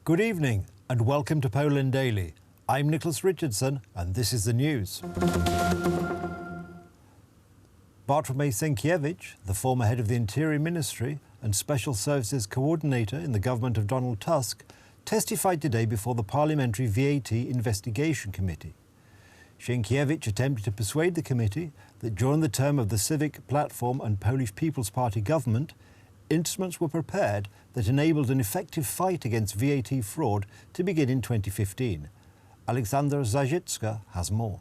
Good evening and welcome to Poland Daily. I'm Nicholas Richardson and this is the news. Bartłomiej Sienkiewicz, the former head of the Interior Ministry and Special Services Coordinator in the government of Donald Tusk, testified today before the Parliamentary VAT Investigation Committee. Sienkiewicz attempted to persuade the committee that during the term of the Civic Platform and Polish People's Party government, instruments were prepared that enabled an effective fight against VAT fraud to begin in 2015. Alexandra Zajicka has more.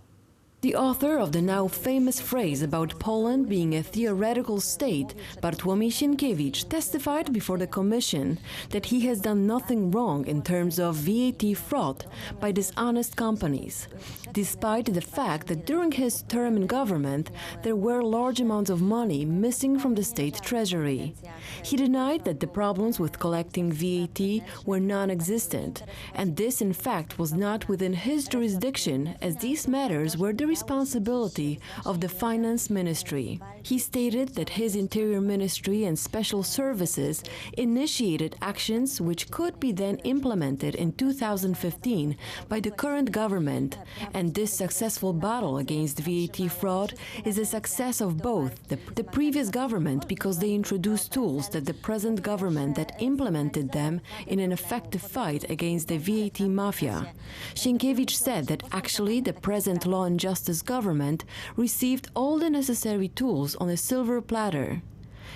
The author of the now famous phrase about Poland being a theoretical state, Bartłomiej Sienkiewicz, testified before the Commission that he has done nothing wrong in terms of VAT fraud by dishonest companies, despite the fact that during his term in government there were large amounts of money missing from the state treasury. He denied that the problems with collecting VAT were non-existent, and this in fact was not within his jurisdiction, as these matters were the responsibility of the Finance Ministry. He stated that his Interior Ministry and Special Services initiated actions which could be then implemented in 2015 by the current government, and this successful battle against VAT fraud is a success of both the previous government, because they introduced tools that the present government that implemented them in an effective fight against the VAT mafia. Sienkiewicz said that actually the present Law and Justice government received all the necessary tools on a silver platter.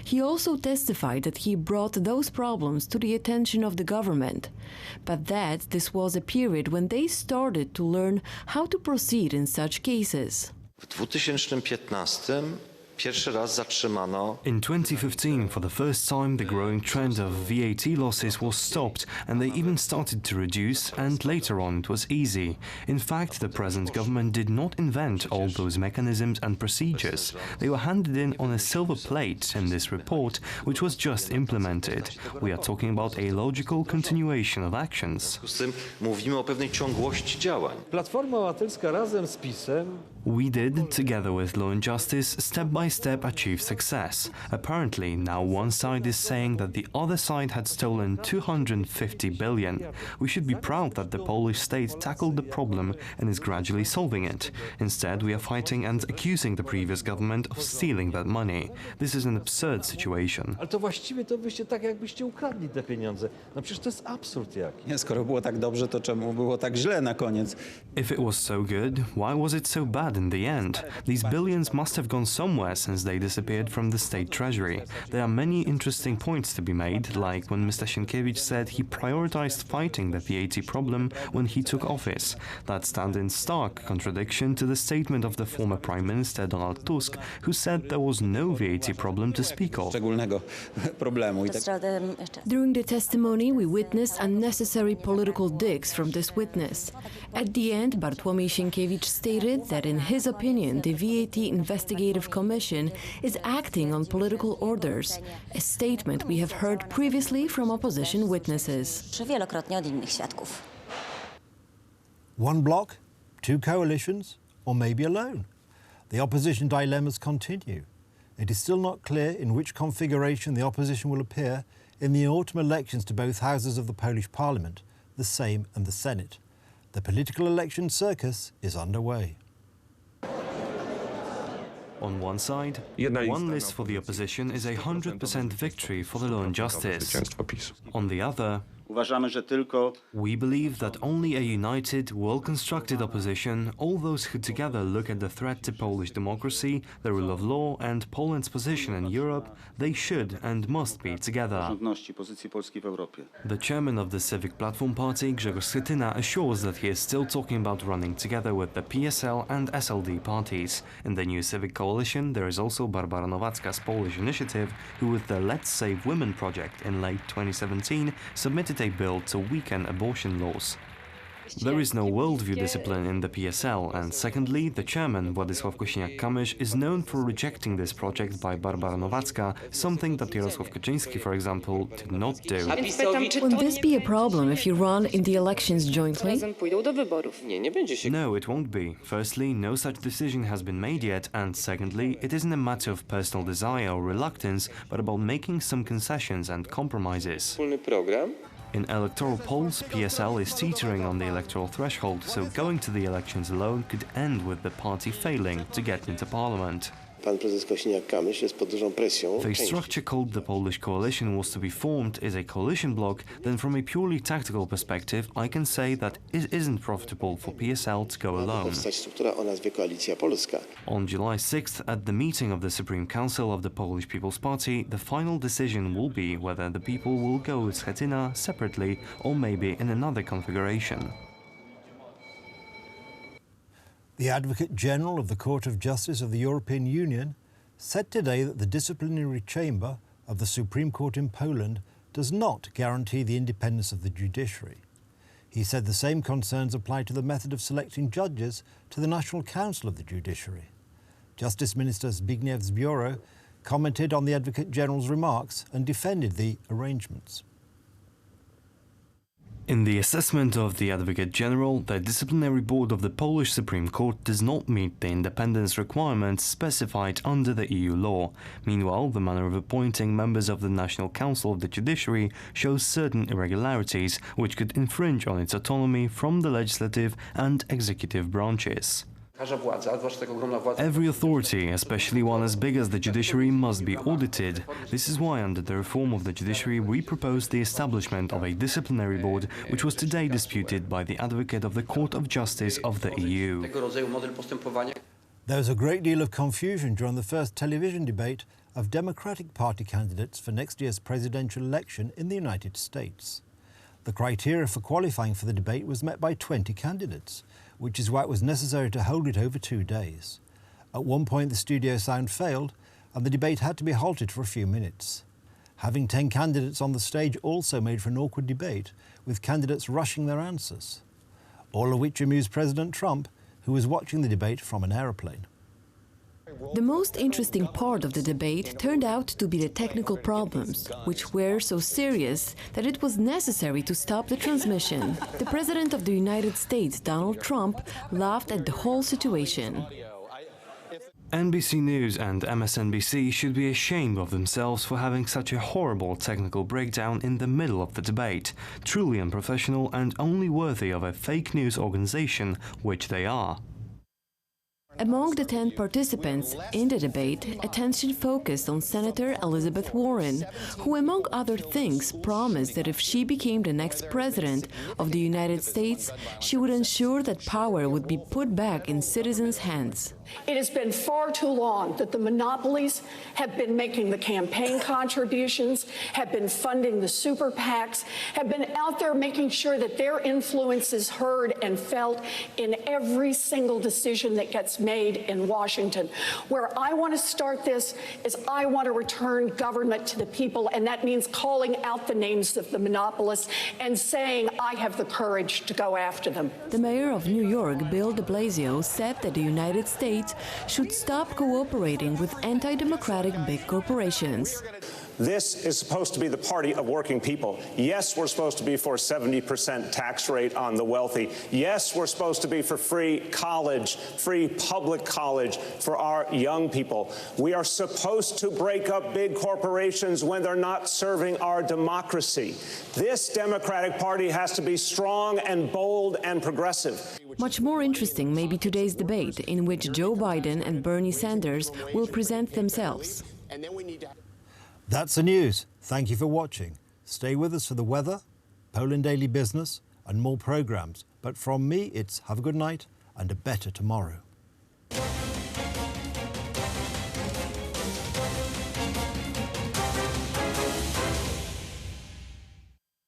He also testified that he brought those problems to the attention of the government, but that this was a period when they started to learn how to proceed in such cases. W 2015 pierwszy raz zatrzymano. In 2015, for the first time, the growing trend of VAT losses was stopped, and they even started to reduce, and later on it was easy. In fact, the present government did not invent all those mechanisms and procedures. They were handed in on a silver plate in this report, which was just implemented. We are talking about a logical continuation of actions. Z tym mówimy o pewnej ciągłości działań. Platforma Obywatelska razem z PiS-em. We did, together with Law and Justice, step by step achieve success. Apparently, now one side is saying that the other side had stolen 250 billion. We should be proud that the Polish state tackled the problem and is gradually solving it. Instead, we are fighting and accusing the previous government of stealing that money. This is an absurd situation. Ale to właściwie to byście tak jakbyście ukradli te pieniądze. No przecież to jest absurd jakiś. Nie, skoro było tak dobrze, to czemu było tak źle na koniec? If it was so good, why was it so bad in the end? These billions must have gone somewhere since they disappeared from the state treasury. There are many interesting points to be made, like when Mr. Sienkiewicz said he prioritized fighting the VAT problem when he took office. That stands in stark contradiction to the statement of the former Prime Minister Donald Tusk, who said there was no VAT problem to speak of. Szczególnego problemu. During the testimony, we witnessed unnecessary political digs from this witness. At the end, Bartłomiej Sienkiewicz stated that in his opinion, the VAT Investigative Commission is acting on political orders, a statement we have heard previously from opposition witnesses. Wielokrotnie od innych świadków. One bloc, two coalitions, or maybe alone? The opposition dilemmas continue. It is still not clear in which configuration the opposition will appear in the autumn elections to both houses of the Polish Parliament, the Sejm and the Senate. The political election circus is underway. On one side, one list for the opposition is a 100% victory for the Law and Justice. On the other, we believe that only a united, well-constructed opposition, all those who together look at the threat to Polish democracy, the rule of law and Poland's position in Europe, they should and must be together. The chairman of the Civic Platform Party, Grzegorz Schetyna, assures that he is still talking about running together with the PSL and SLD parties. In the new Civic coalition, there is also Barbara Nowacka's Polish initiative, who with the Let's Save Women project in late 2017 submitted a bill to weaken abortion laws. There is no worldview discipline in the PSL, and secondly, the chairman, Władysław Kosiniak-Kamysz, is known for rejecting this project by Barbara Nowacka, something that Jarosław Kaczyński, for example, did not do. Won't this be a problem if you run in the elections jointly? No, it won't be. Firstly, no such decision has been made yet, and secondly, it isn't a matter of personal desire or reluctance, but about making some concessions and compromises. In electoral polls, PSL is teetering on the electoral threshold, so going to the elections alone could end with the party failing to get into parliament. Pan prezes Kosiniak-Kamysz jest pod dużą presją. If a structure called the Polish Coalition was to be formed as a coalition bloc, then from a purely tactical perspective, I can say that it isn't profitable for PSL to go alone. Powstać struktura o nazwie Koalicja Polska. On July 6th, at the meeting of the Supreme Council of the Polish People's Party, the final decision will be whether the people will go with Schetyna separately or maybe in another configuration. The Advocate General of the Court of Justice of the European Union said today that the disciplinary chamber of the Supreme Court in Poland does not guarantee the independence of the judiciary. He said the same concerns apply to the method of selecting judges to the National Council of the Judiciary. Justice Minister Zbigniew Ziobro commented on the Advocate General's remarks and defended the arrangements. In the assessment of the Advocate General, the disciplinary board of the Polish Supreme Court does not meet the independence requirements specified under the EU law. Meanwhile, the manner of appointing members of the National Council of the Judiciary shows certain irregularities, which could infringe on its autonomy from the legislative and executive branches. Every authority, especially one as big as the judiciary, must be audited. This is why, under the reform of the judiciary, we proposed the establishment of a disciplinary board, which was today disputed by the Advocate of the Court of Justice of the EU. There was a great deal of confusion during the first television debate of Democratic Party candidates for next year's presidential election in the United States. The criteria for qualifying for the debate was met by 20 candidates, which is why it was necessary to hold it over 2 days. At one point, the studio sound failed, and the debate had to be halted for a few minutes. Having 10 candidates on the stage also made for an awkward debate, with candidates rushing their answers. All of which amused President Trump, who was watching the debate from an aeroplane. The most interesting part of the debate turned out to be the technical problems, which were so serious that it was necessary to stop the transmission. The President of the United States, Donald Trump, laughed at the whole situation. NBC News and MSNBC should be ashamed of themselves for having such a horrible technical breakdown in the middle of the debate. Truly unprofessional and only worthy of a fake news organization, which they are. Among the 10 participants in the debate, attention focused on Senator Elizabeth Warren, who, among other things, promised that if she became the next president of the United States, she would ensure that power would be put back in citizens' hands. It has been far too long that the monopolies have been making the campaign contributions, have been funding the super PACs, have been out there making sure that their influence is heard and felt in every single decision that gets made in Washington. Where I want to start this is I want to return government to the people, and that means calling out the names of the monopolists and saying I have the courage to go after them. The mayor of New York, Bill de Blasio, said that the United States should stop cooperating with anti-democratic big corporations. This is supposed to be the party of working people. Yes, we're supposed to be for a 70% tax rate on the wealthy. Yes, we're supposed to be for free college, free public college for our young people. We are supposed to break up big corporations when they're not serving our democracy. This Democratic Party has to be strong and bold and progressive. Much more interesting may be today's debate, in which Joe Biden and Bernie Sanders will present themselves. That's the news. Thank you for watching. Stay with us for the weather, Poland Daily Business, and more programs. But from me, it's have a good night and a better tomorrow.